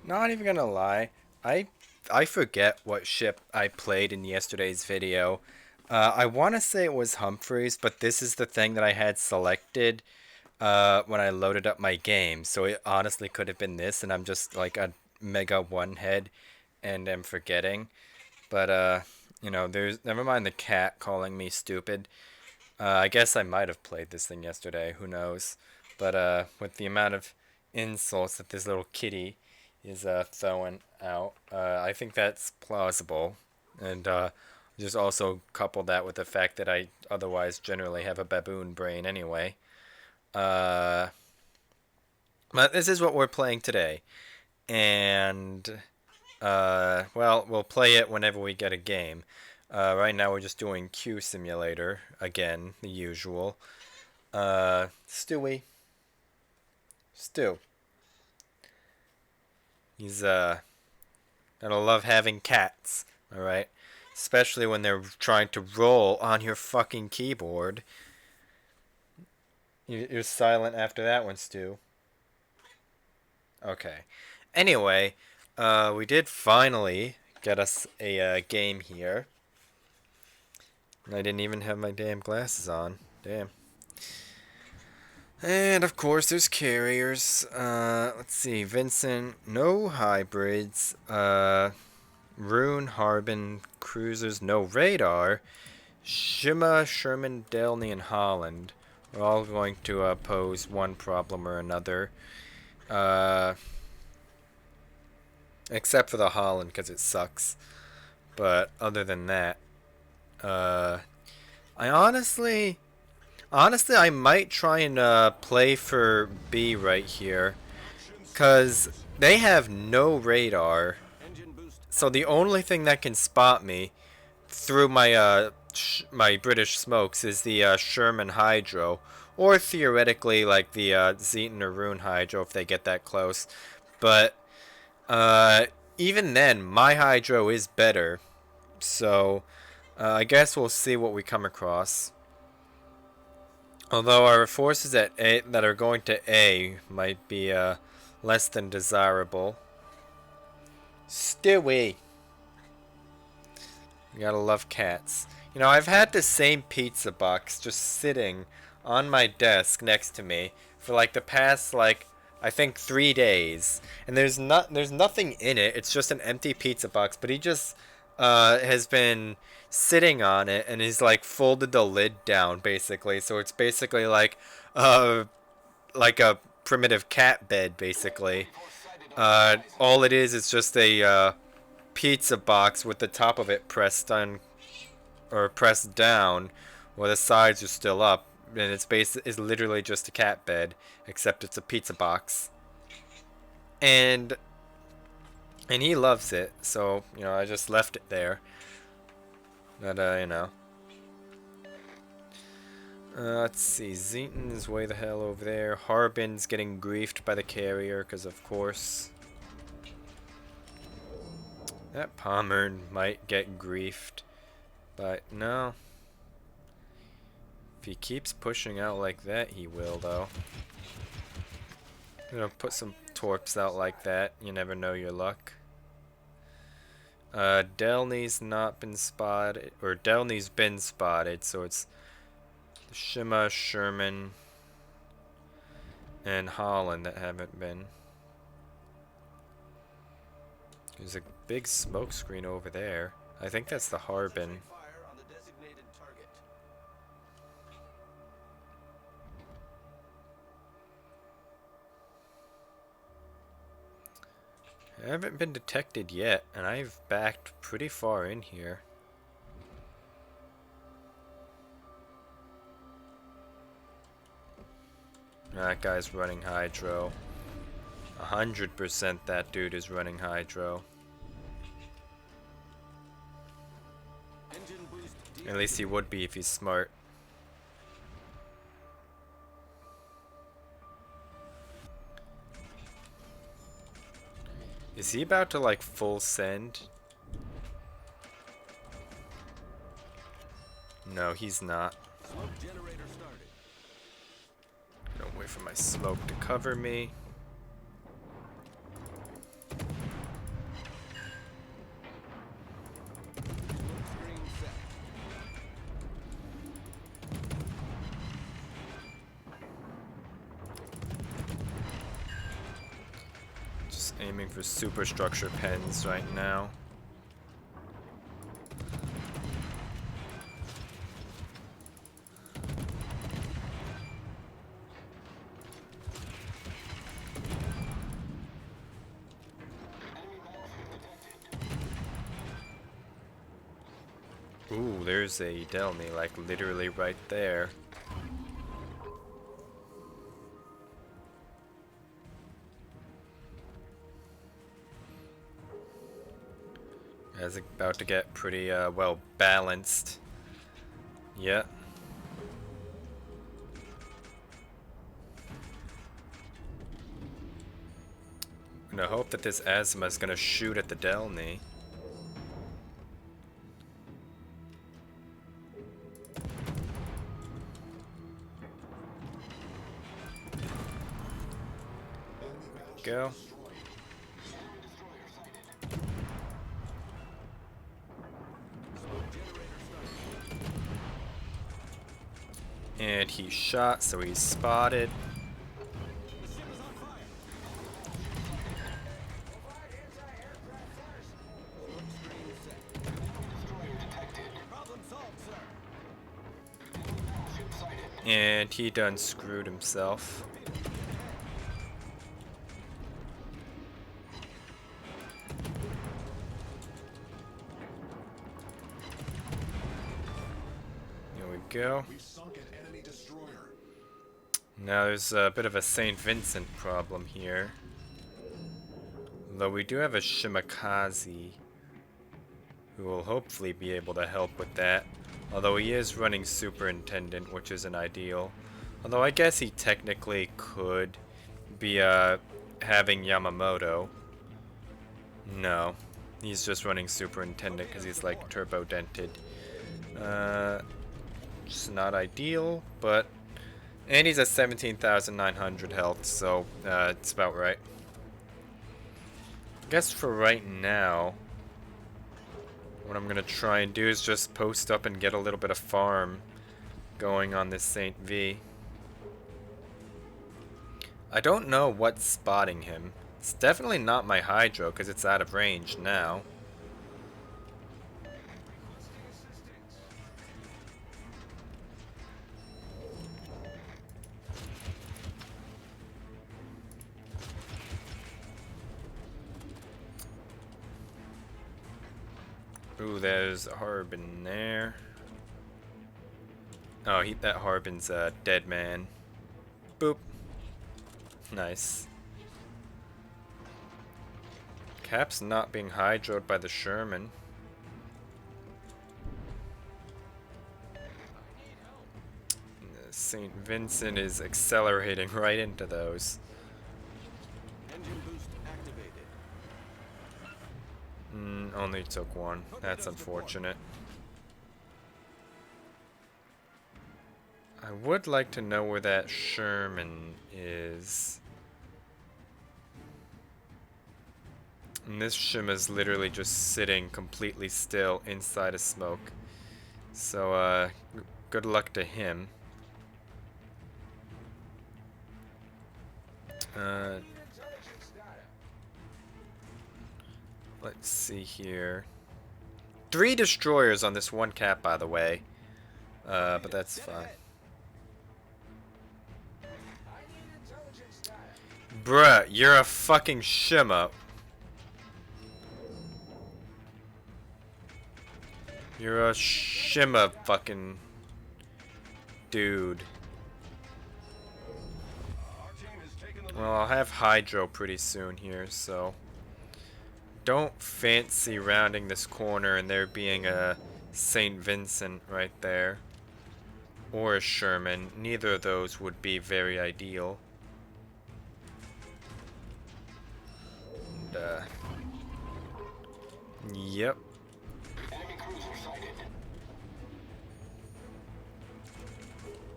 Not even gonna lie, I I forget what ship I played in yesterday's video. I want to say it was Humphreys, but this is the thing that I had selected when I loaded up my game, so it honestly could have been this, and I'm just like a mega one head, and am forgetting. But there's never mind the cat calling me stupid. I guess I might have played this thing yesterday. Who knows? But with the amount of insults that this little kitty is throwing out, I think that's plausible. And just also couple that with the fact that I otherwise generally have a baboon brain anyway. Uh, but this is what we're playing today, and well, we'll play it whenever we get a game. Right now we're just doing Q Simulator again, the usual. Stewie. Stu. He's gonna love having cats. All right, especially when they're trying to roll on your fucking keyboard. You're silent after that one, Stu. Okay. Anyway, we did finally get us a game here. I didn't even have my damn glasses on. Damn. And of course, there's carriers. Let's see, Vincent, no hybrids. Rune, Harbin, cruisers, no radar. Shima, Sherman, Delney, and Holland. We're all going to pose one problem or another. Except for the Holland, because it sucks. But other than that, I honestly, I might try and play for B right here, cause they have no radar. So the only thing that can spot me through my British smokes is the Sherman Hydro, or theoretically like the Zeton or Rune Hydro if they get that close. But even then, my Hydro is better. So I guess we'll see what we come across. Although our forces at A that are going to A might be less than desirable. Stewie. You gotta love cats. You know, I've had the same pizza box just sitting on my desk next to me for like the past like I think 3 days, and there's nothing in it. It's just an empty pizza box. But he just has been sitting on it, and he's like folded the lid down basically. So it's basically like a primitive cat bed basically. All it is just a pizza box with the top of it pressed on or pressed down, while the sides are still up, and it's literally just a cat bed, except it's a pizza box. And he loves it, so I just left it there. But let's see. Zeton is way the hell over there. Harbin's getting griefed by the carrier, because of course. That Pommern might get griefed, but no. If he keeps pushing out like that, he will, though. Put some torps out like that. You never know your luck. Delney's not been spotted, or Delney's been spotted, so it's Shima, Sherman, and Holland that haven't been. There's a big smoke screen over there. I think that's the Harbin. I haven't been detected yet, and I've backed pretty far in here. That guy's running Hydro. 100% that dude is running Hydro. At least he would be if he's smart. Is he about to like full send? No, he's not. Don't wait for my smoke to cover me. Aiming for superstructure pens right now. Ooh, there's a Delny, like literally right there. It's about to get pretty well balanced. Yeah. I'm gonna hope that this Asthma is gonna shoot at the Delny. Go. And he's shot, so he's spotted. And he done screwed himself. Here we go. Now there's a bit of a St. Vincent problem here. Though we do have a Shimakaze who will hopefully be able to help with that. Although he is running Superintendent, which isn't ideal. Although I guess he technically could be having Yamamoto. No, he's just running Superintendent because he's like turbo dented. It's not ideal, but... And he's at 17,900 health, so it's about right. I guess for right now, what I'm gonna try and do is just post up and get a little bit of farm going on this Saint V. I don't know what's spotting him. It's definitely not my Hydro because it's out of range now. Ooh, there's Harbin there. Oh, that Harbin's a dead man. Boop. Nice. Cap's not being hydroed by the Sherman. St. Vincent is accelerating right into those. Engine boost activated. Only took one. That's unfortunate. I would like to know where that Sherman is. And this Shima's literally just sitting completely still inside of smoke. So, good luck to him. Let's see here. 3 destroyers on this one cap, by the way. But that's fine. Bruh, you're a fucking Shima. You're a Shima fucking dude. Well, I'll have Hydro pretty soon here, so don't fancy rounding this corner and there being a St. Vincent right there. Or a Sherman. Neither of those would be very ideal. And, yep. Enemy cruiser sighted.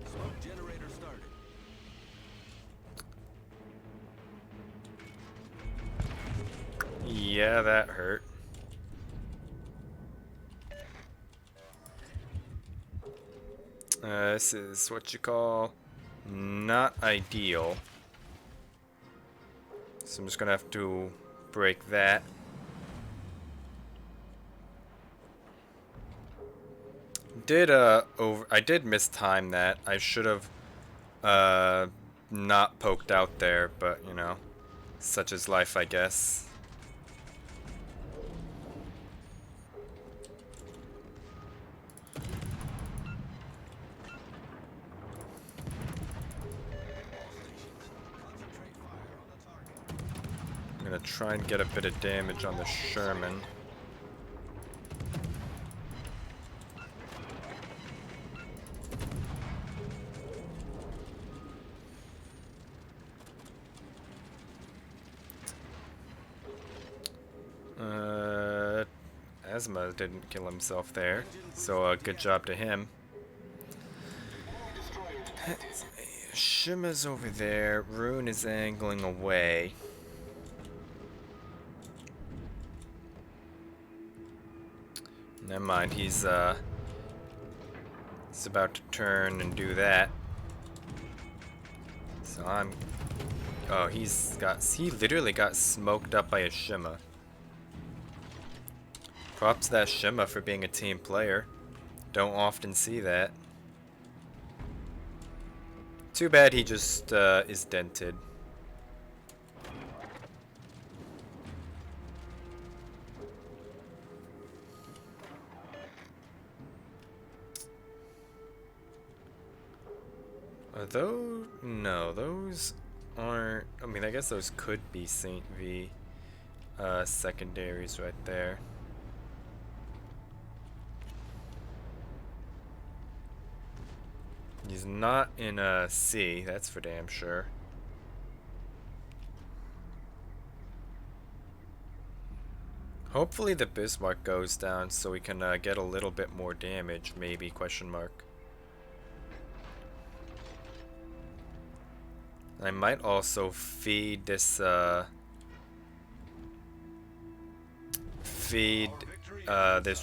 Smoke generator started. Yeah, that hurt. This is what you call not ideal. So I'm just gonna have to break that. I did mistime that. I should have not poked out there, but you know, such is life, I guess. I'm gonna try and get a bit of damage on the Sherman. Asma didn't kill himself there, so good job to him. Shima's over there. Rune is angling away. Never mind, he's about to turn and do that. So I'm... Oh, he literally got smoked up by a Shima. Props to that Shima for being a team player. Don't often see that. Too bad he just is dented. Are those... No, those aren't... I mean, I guess those could be Saint V secondaries right there. He's not in a C, that's for damn sure. Hopefully the Bismarck goes down so we can get a little bit more damage, maybe, question mark. I might also feed this, this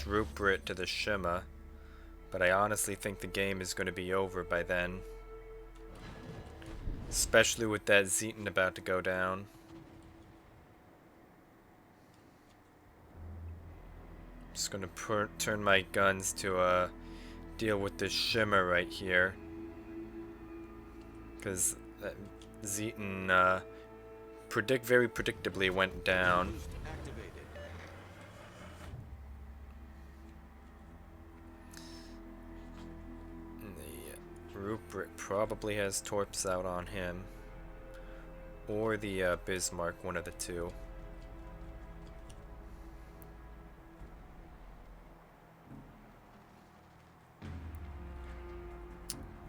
Rupert to the Shima. But I honestly think the game is going to be over by then. Especially with that Zeton about to go down. Just going to turn my guns to deal with this Shimmer right here. Because Zeton very predictably went down. Rupert probably has torps out on him. Or the Bismarck, one of the two.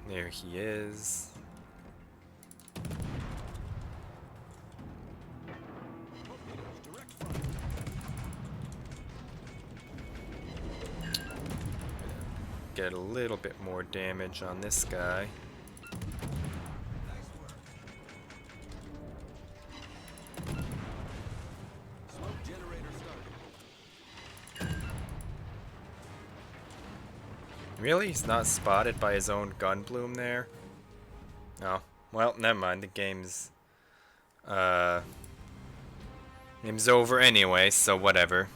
There he is. Get a little bit more damage on this guy. Really? He's not spotted by his own gun bloom there? Oh, well, never mind. The game's over anyway, so whatever.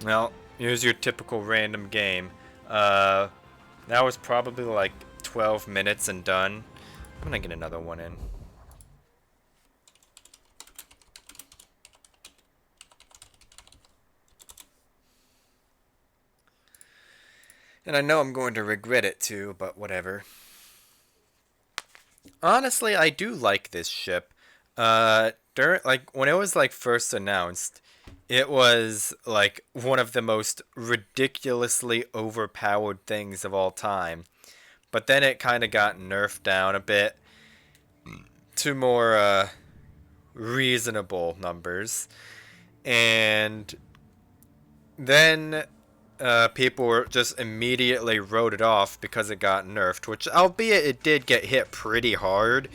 Well, here's your typical random game. That was probably like 12 minutes and done. I'm gonna get another one in. And I know I'm going to regret it too, but whatever. Honestly, I do like this ship. When it was like first announced, it was like one of the most ridiculously overpowered things of all time. But then it kind of got nerfed down a bit to more reasonable numbers. And then people were just immediately wrote it off because it got nerfed, which, albeit it did get hit pretty hard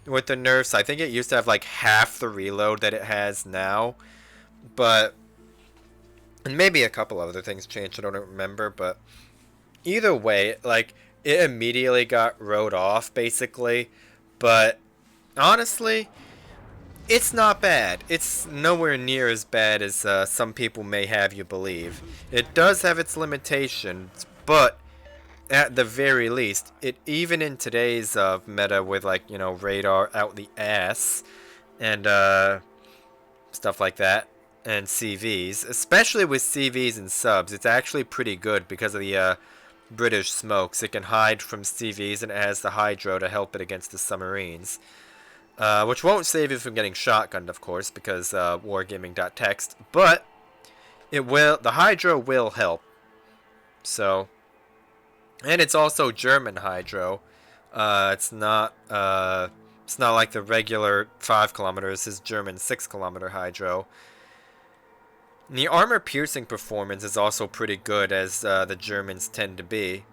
with the nerfs. I think it used to have like half the reload that it has now, but and maybe a couple other things changed, I don't remember, but either way, like, it immediately got wrote off basically. But honestly, It's not bad. It's nowhere near as bad as some people may have you believe. It does have its limitations, but at the very least, it even in today's meta with like radar out the ass and stuff like that and CVs, especially with CVs and subs, it's actually pretty good because of the British smokes. It can hide from CVs and it has the hydro to help it against the submarines. Which won't save you from getting shotgunned, of course, because wargaming.text, but it will. The hydro will help. So, and it's also German hydro. It's not like the regular 5 kilometers. It's German 6 kilometer hydro. And the armor piercing performance is also pretty good, as the Germans tend to be.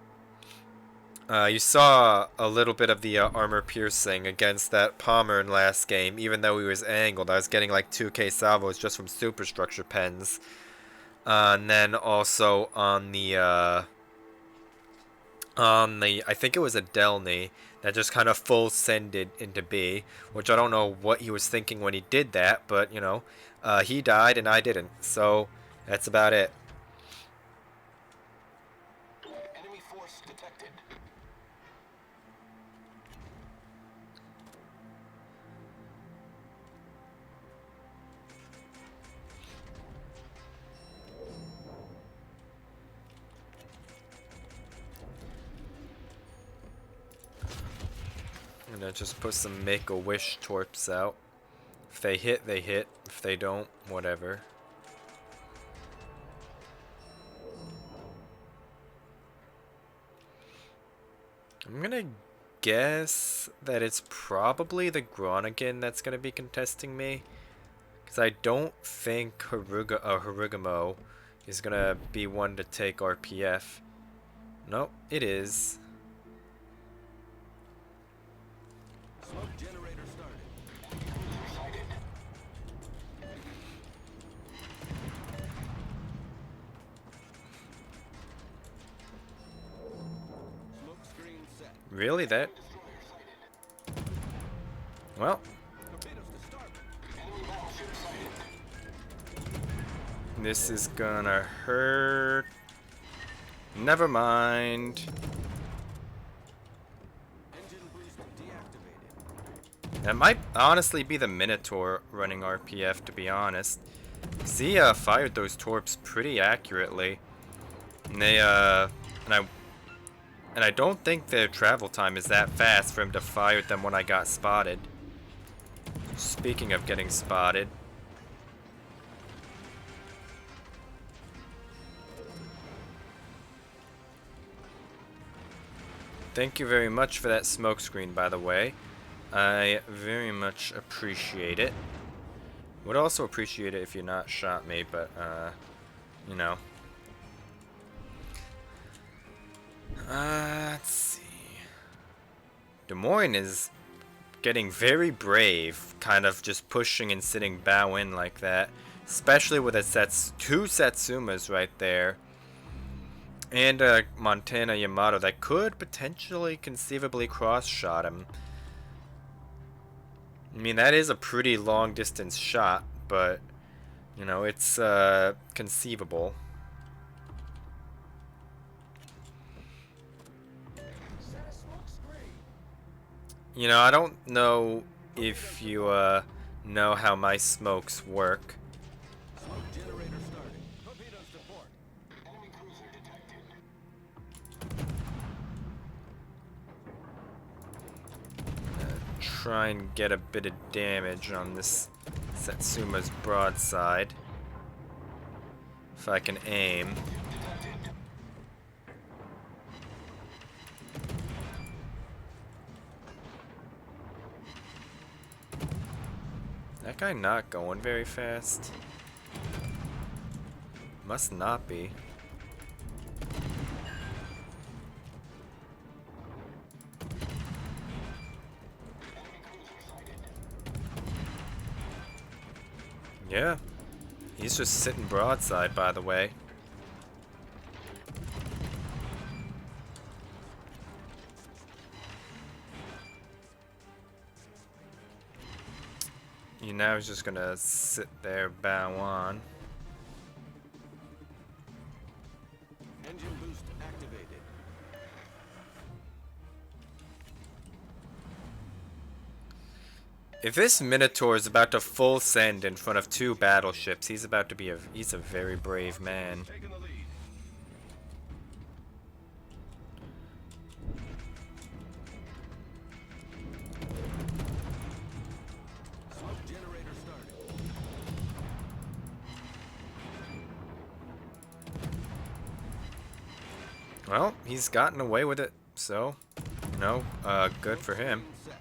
You saw a little bit of the armor piercing against that Pommern last game, even though he was angled. I was getting like 2k salvos just from superstructure pens. And then also I think it was a Delny that just kind of full sended into B, which I don't know what he was thinking when he did that, but he died and I didn't, so that's about it. Enemy force detected. I'm gonna just put some Make-A-Wish torps out. If they hit, they hit. If they don't, whatever. I'm gonna guess that it's probably the Groningen that's gonna be contesting me. Because I don't think Harugamo is gonna be one to take RPF. Nope, it is. Smoke generator started. Smoke screen set. Really? That? Well, Torpedoes to starboard. this is gonna hurt. Never mind. Engine boost deactivated. That might honestly be the Minotaur running RPF, to be honest. He fired those torps pretty accurately. And they and I don't think their travel time is that fast for him to fire them when I got spotted. Speaking of getting spotted. Thank you very much for that smoke screen, by the way. I very much appreciate it. Would also appreciate it if you not shot me, but, you know. Let's see. Des Moines is getting very brave, kind of just pushing and sitting bow in like that. Especially with two Satsumas right there. And a Montana Yamato that could potentially conceivably cross-shot him. I mean, that is a pretty long distance shot, but, it's conceivable. I don't know if you know how my smokes work. Smoke generator started. Torpedoes to port. Enemy cruiser detected. Try and get a bit of damage on this Satsuma's broadside. If I can aim. That guy not going very fast. Must not be. Yeah. He's just sitting broadside, by the way. You now he's just gonna sit there, bow on. Engine boost activated. If this Minotaur is about to full send in front of 2 battleships, he's about to be he's a very brave man. Taking the lead. Smoke generator starting. Well, he's gotten away with it, so, you know, good for him. Set.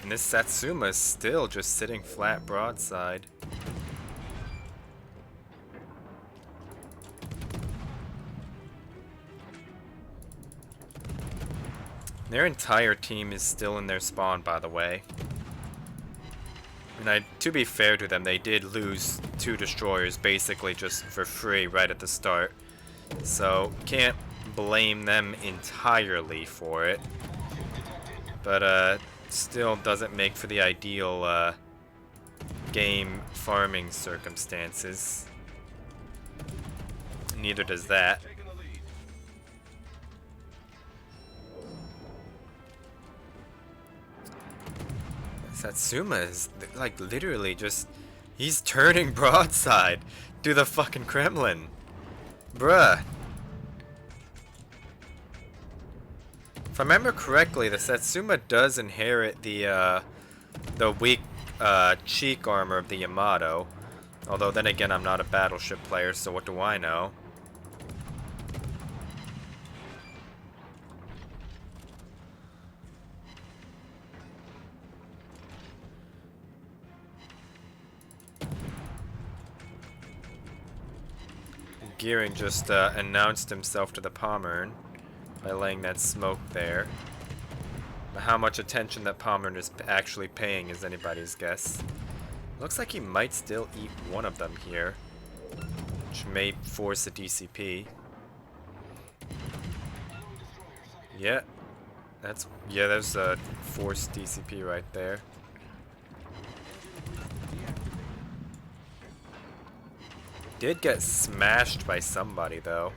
And this Satsuma is still just sitting flat broadside. Their entire team is still in their spawn, by the way. And to be fair to them, they did lose 2 destroyers basically just for free right at the start. So, can't blame them entirely for it. But, still doesn't make for the ideal, game farming circumstances. Neither does that. Taking the lead. Satsuma is, like, literally just... He's turning broadside to the fucking Kremlin. Bruh. If I remember correctly, the Satsuma does inherit the weak, cheek armor of the Yamato. Although, then again, I'm not a battleship player, so what do I know? Gearing just announced himself to the Pommern by laying that smoke there. But how much attention that Pommern is actually paying is anybody's guess. Looks like he might still eat one of them here, which may force a DCP. Yeah, there's a forced DCP right there. Did get smashed by somebody though.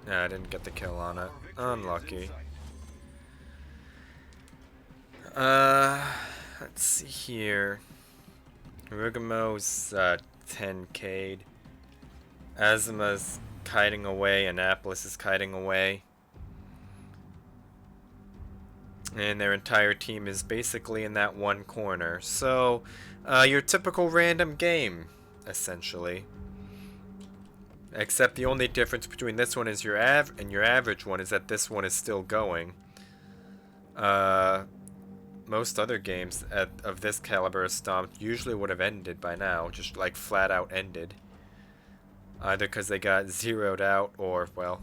Nah, I didn't get the kill on it. Unlucky. Let's see here. Rugamo's 10k'd. Azuma's kiting away. Annapolis is kiting away. And their entire team is basically in that one corner. So, your typical random game, essentially. Except the only difference between this one is your average one is that this one is still going. Most other games of this caliber of Stomped usually would have ended by now, just like flat out ended. Either because they got zeroed out or, well,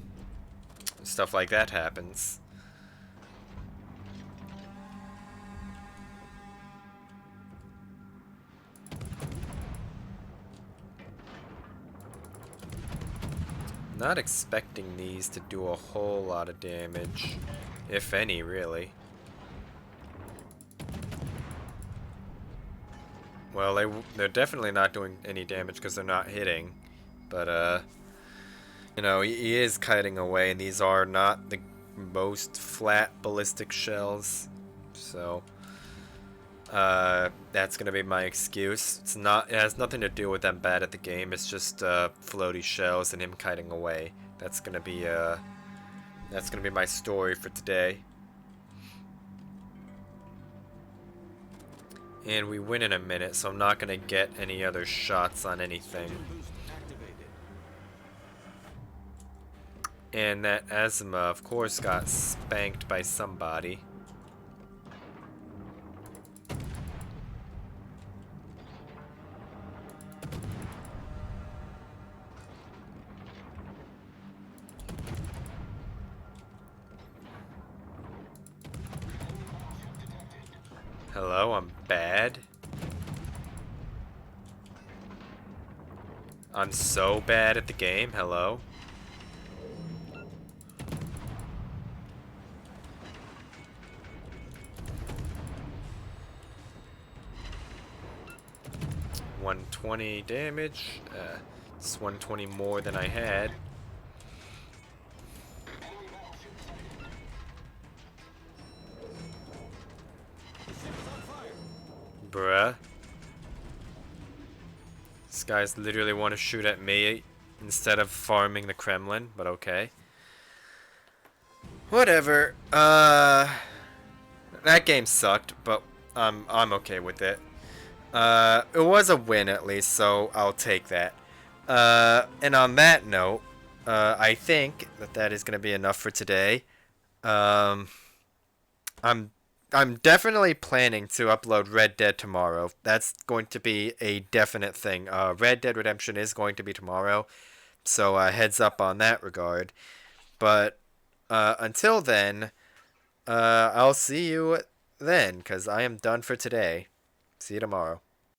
stuff like that happens. Not expecting these to do a whole lot of damage, if any, really. Well, they're definitely not doing any damage because they're not hitting, but you know, he is kiting away, and these are not the most flat ballistic shells, so that's gonna be my excuse. It has nothing to do with them bad at the game. It's just floaty shells and him kiting away. That's gonna be my story for today. And we win in a minute, so I'm not gonna get any other shots on anything. And that Azuma, of course, got spanked by somebody. Hello, I'm bad. I'm so bad at the game. Hello. $120 damage. It's 120 more than I had. The ship is on fire. Bruh. These guys literally want to shoot at me instead of farming the Kremlin, but okay. Whatever. That game sucked, but I'm okay with it. It was a win at least, so I'll take that. And on that note, I think that is going to be enough for today. Um, I'm I'm definitely planning to upload Red Dead tomorrow. That's going to be a definite thing. Red Dead Redemption is going to be tomorrow, so heads up on that regard. But until then, I'll see you then, because I am done for today. See you tomorrow.